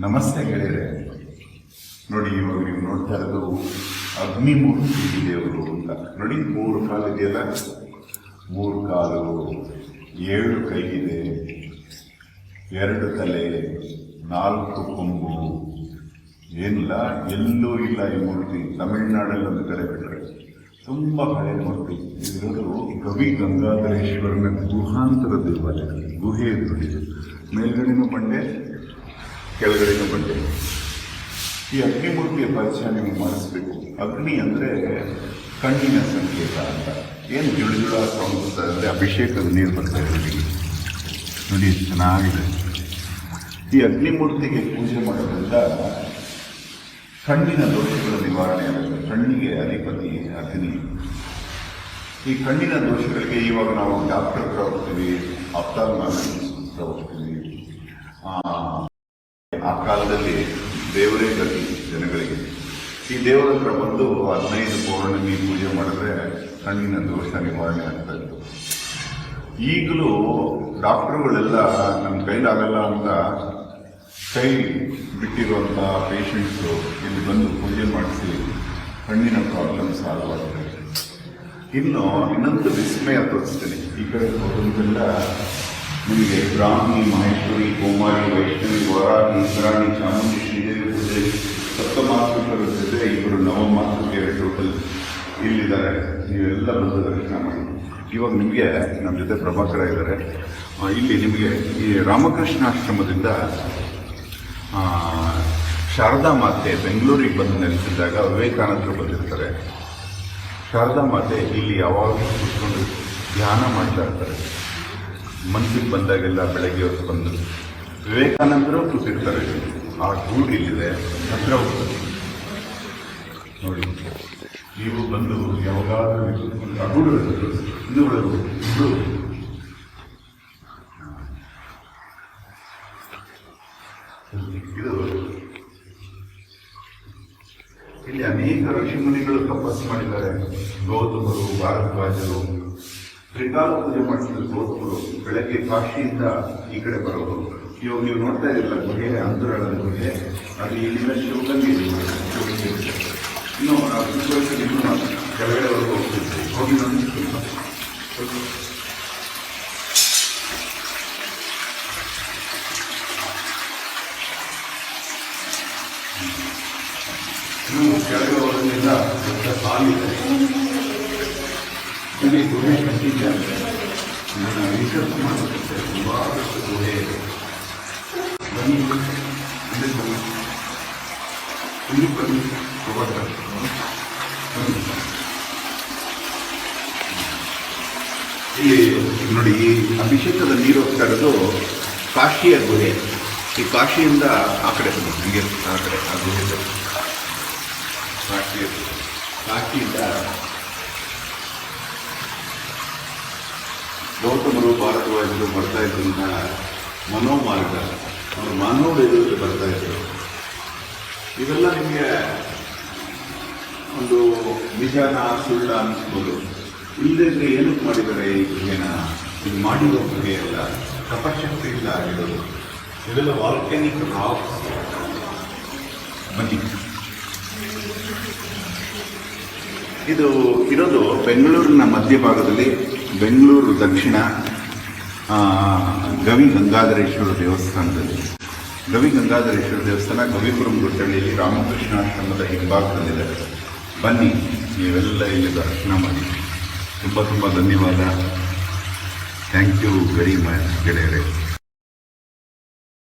ನಮಸ್ತೆ ಗೆಳೆಯರೆ. ನೋಡಿ, ಇವಾಗ ನೀವು ನೋಡ್ತಾ ಇರೋದು ಅಗ್ನಿಮೂರ್ತಿ ದೇವರು ಅಂತ. ನೋಡಿ, 3 ಕಾಲು ಇದೆಯಲ್ಲ, 3 ಕಾಲು, 7 ಕೈ ಇದೆ, 2 ತಲೆ, 4 ಕೊಂಬು. ಏನಿಲ್ಲ, ಎಲ್ಲೂ ಇಲ್ಲ ಈ ಮೂರ್ತಿ. ತಮಿಳುನಾಡಲ್ಲಿ ಒಂದು ಕಡೆ ಬಿಟ್ಟರೆ ತುಂಬಾ ಹಳೆಯ ಮೂರ್ತಿ. ಇದಿರೋದು ಗವಿ ಗಂಗಾಧರೇಶ್ವರನ ಗುಹಾಂತರ ದೇವಾಲಯ. ಗುಹೆ ಇದೆ, ಮೇಲ್ಗಡೆನೂ ಬಂಡೆ, ಕೆಳಗಡೆನೂ ಬಂಡೆ. ಈ ಅಗ್ನಿಮೂರ್ತಿಯ ಪರಿಚಯ ನಿಮ್ಗೆ ಮಾಡಿಸ್ಬೇಕು. ಅಗ್ನಿ ಅಂದರೆ ಕಣ್ಣಿನ ಸಂಕೇತ ಅಂತ. ಏನು ಜುಳ ಸೌಂಡ್ ಬರ್ತಾ ಅಂದರೆ ಅಭಿಷೇಕದ ನೀರು ಬರ್ತಾ ಇದೆ. ನೋಡಿ ಎಷ್ಟು ಚೆನ್ನಾಗಿದೆ. ಈ ಅಗ್ನಿಮೂರ್ತಿಗೆ ಪೂಜೆ ಮಾಡೋದ್ರಿಂದ ಕಣ್ಣಿನ ದೋಷಗಳ ನಿವಾರಣೆ ಆಗುತ್ತೆ. ಕಣ್ಣಿಗೆ ಅಧಿಪತಿ ಅಗ್ನಿ. ಈ ಕಣ್ಣಿನ ದೋಷಗಳಿಗೆ ಇವಾಗ ನಾವು ಡಾಕ್ಟರ್ ಹತ್ರ ಹೋಗ್ತೀವಿ, ಆಪ್ಥಾಲ್ಮಾಲಜಿಸ್ಟ್ ಹತ್ರ ಹೋಗ್ತೀವಿ. ಆ ಕಾಲದಲ್ಲಿ ದೇವರೇ ಗತಿ ಜನಗಳಿಗೆ. ಈ ದೇವರ ಹತ್ರ ಬಂದು 15 ಪೌರ್ಣಮಿ ಪೂಜೆ ಮಾಡಿದ್ರೆ ಕಣ್ಣಿನ ದೋಷ ನಿವಾರಣೆ ಆಗ್ತಾ ಇತ್ತು. ಈಗಲೂ ಡಾಕ್ಟರ್ಗಳೆಲ್ಲ ನಮ್ಮ ಕೈಲಾಗಲ್ಲ ಅಂತ ಕೈ ಬಿಟ್ಟಿರುವಂಥ ಪೇಷಂಟ್ಸು ಇಲ್ಲಿ ಬಂದು ಪೂಜೆ ಮಾಡಿಸಿ ಕಣ್ಣಿನ ಪ್ರಾಬ್ಲಮ್ ಸಾಲ್ವ್ ಆಗಿದೆ. ಇನ್ನೊಂದು ವಿಸ್ಮಯ ತೋರಿಸ್ತೀನಿ. ಈ ಕಡೆ ಹೋಗೋದೆಲ್ಲ ನಿಮಗೆ ಬ್ರಾಹ್ಮಿ, ಮಹೇಶ್ವರಿ, ಕುಮಾರಿ, ವೈಷ್ಣವಿ, ವರಾಹಿ, ಈಶ್ವರಾಣಿ, ಚಾಮುಂಡಿ, ಶ್ರೀದೇವಿ ಪೂಜೆ, ಸಪ್ತಮಾತೃಕರ ಜೊತೆ 2 ನವಮಾತೃಕೆಯರು ಟೋಟಲ್ ಇಲ್ಲಿದ್ದಾರೆ. ನೀವೆಲ್ಲ ಬಂದು ದರ್ಶನ ಮಾಡಿ. ಇವಾಗ ನಿಮಗೆ ನಮ್ಮ ಜೊತೆ ಪ್ರಭಾಕರ ಇದ್ದಾರೆ. ಇಲ್ಲಿ ನಿಮಗೆ ಈ ರಾಮಕೃಷ್ಣಾಶ್ರಮದಿಂದ ಶಾರದಾ ಮಾತೆ ಬೆಂಗಳೂರಿಗೆ ಬಂದು ನೆಲೆಸಿದ್ದಾಗ ವಿವೇಕಾನಂದರು ಬಂದಿರ್ತಾರೆ. ಶಾರದಾ ಮಾತೆ ಇಲ್ಲಿ ಯಾವಾಗಲೂ ಕೂತ್ಕೊಂಡು ಧ್ಯಾನ ಮಾಡ್ತಾ ಇರ್ತಾರೆ. ಮನಸ್ಸಿಗೆ ಬಂದಾಗೆಲ್ಲ ಬೆಳಗ್ಗೆ ಹೊತ್ತು ಬಂದು ವಿವೇಕಾನಂದರು ಕೂತಿರ್ತಾರೆ. ಆ ಗೂಡು ಇಲ್ಲಿದೆ, ಹತ್ರ ಹೋಗ್ತದೆ ನೋಡಿ. ನೀವು ಬಂದು ಯಾವಾಗಾದ್ರೂ ಆ ಗೂಡು ಹಿಂದೂಗಳು ಇದು ಇಲ್ಲಿ ಅನೇಕ ಋಷಿಮುನಿಗಳು ತಪಸ್ಸು ಮಾಡಿದ್ದಾರೆ. ಗೌತಮರು, ಭಾರದ್ವಾಜರು, ತ್ರಿಕಾಲ ಪೂಜೆ ಮಾಡಿಸಿದ್ರು ಗೌತಮರು. ಬೆಳಗ್ಗೆ ಕಾಶಿಯಿಂದ ಈ ಕಡೆ ಬರೋದು. ಇವಾಗ ನೀವು ನೋಡ್ತಾ ಇರಲಿಲ್ಲ ಗುಹೆ, ಅಂತರಾಳದ ಗುಹೆ, ಅದು ಇಲ್ಲಿಂದ ಶಿವಗಂಗೆ. ಇನ್ನು ಕೆಳಗಡೆವರೆಗೂ ಹೋಗ್ತಿದ್ವಿ. ಹೋಗಿ ನೋಡಿ. ಇನ್ನು ಕೆಳಗೆ ಹೋಗೋದ್ರಿಂದ ದೊಡ್ಡ ಸಾಲಿದೆ. ಇಲ್ಲಿ ಗುಹೆ ಕಟ್ಟಿದ್ದಾರೆ. ರಿಸರ್ಚ್ ಮಾಡೋದಕ್ಕೆ ತುಂಬಾ ಗುಹೆ ಇದೆ. ಬನ್ನಿ, ಇಲ್ಲಿ ಬನ್ನಿ. ಇಲ್ಲಿ ನೋಡಿ, ಈ ಅಭಿಷೇಕದ ನೀರು ಹೋಗ್ತಾ ಇರೋದು ಕಾಶಿಯ ಗುಹೆ. ಈ ಕಾಶಿಯಿಂದ ಆ ಕಡೆ ಬನ್ನಿ, ಹಂಗೆ ಆ ಕಡೆ ಆ ಗುಹೆ ಕಾಶಿಯಿಂದ ಗೌತಮರು, ಭಾರದ್ವಾಜರು ಬರ್ತಾ ಇದ್ದಂಥ ಮನೋಮಾರ್ಗ, ಅವರು ಮಾನವರಿಗೆ ಬರ್ತಾ ಇದ್ರು. ಇವೆಲ್ಲ ನಿಮಗೆ ಒಂದು ನಿಜಾನ ಸುಳ್ಳ ಅನಿಸ್ಬೋದು. ಇಲ್ಲದ್ರೆ ಏನಕ್ಕೆ ಮಾಡಿದ್ದಾರೆ ಈ ಗುಹೆನ? ಇದು ಮಾಡಿರೋ ಗುಹೆ ಎಲ್ಲ ತಪಶಕ್ತಿಯಿಂದ ಆಗಿರೋದು. ಇವೆಲ್ಲ ವಾಲ್ಕ್ಯಾನಿಕ್ ರಾಕ್ಸ್. ಬನ್ನಿ. ಇದು ಇರೋದು ಬೆಂಗಳೂರಿನ ಮಧ್ಯಭಾಗದಲ್ಲಿ, ಬೆಂಗಳೂರು ದಕ್ಷಿಣ ಗವಿ ಗಂಗಾಧರೇಶ್ವರ ದೇವಸ್ಥಾನದಲ್ಲಿ. ಗವಿ ಗಂಗಾಧರೇಶ್ವರ ದೇವಸ್ಥಾನ ಗವಿಪುರಂ ಗುಟ್ಟಳ್ಳಿಯಲ್ಲಿ ರಾಮಕೃಷ್ಣಾಶ್ರಮದ ಹಿಂಭಾಗದಲ್ಲಿದೆ. ಬನ್ನಿ, ನೀವೆಲ್ಲ ಇಲ್ಲಿ ದರ್ಶನ ಮಾಡಿ. ತುಂಬ ಧನ್ಯವಾದ. ಥ್ಯಾಂಕ್ ಯು ವೆರಿ ಮಚ್ ಗೆಳೆಯರೆ.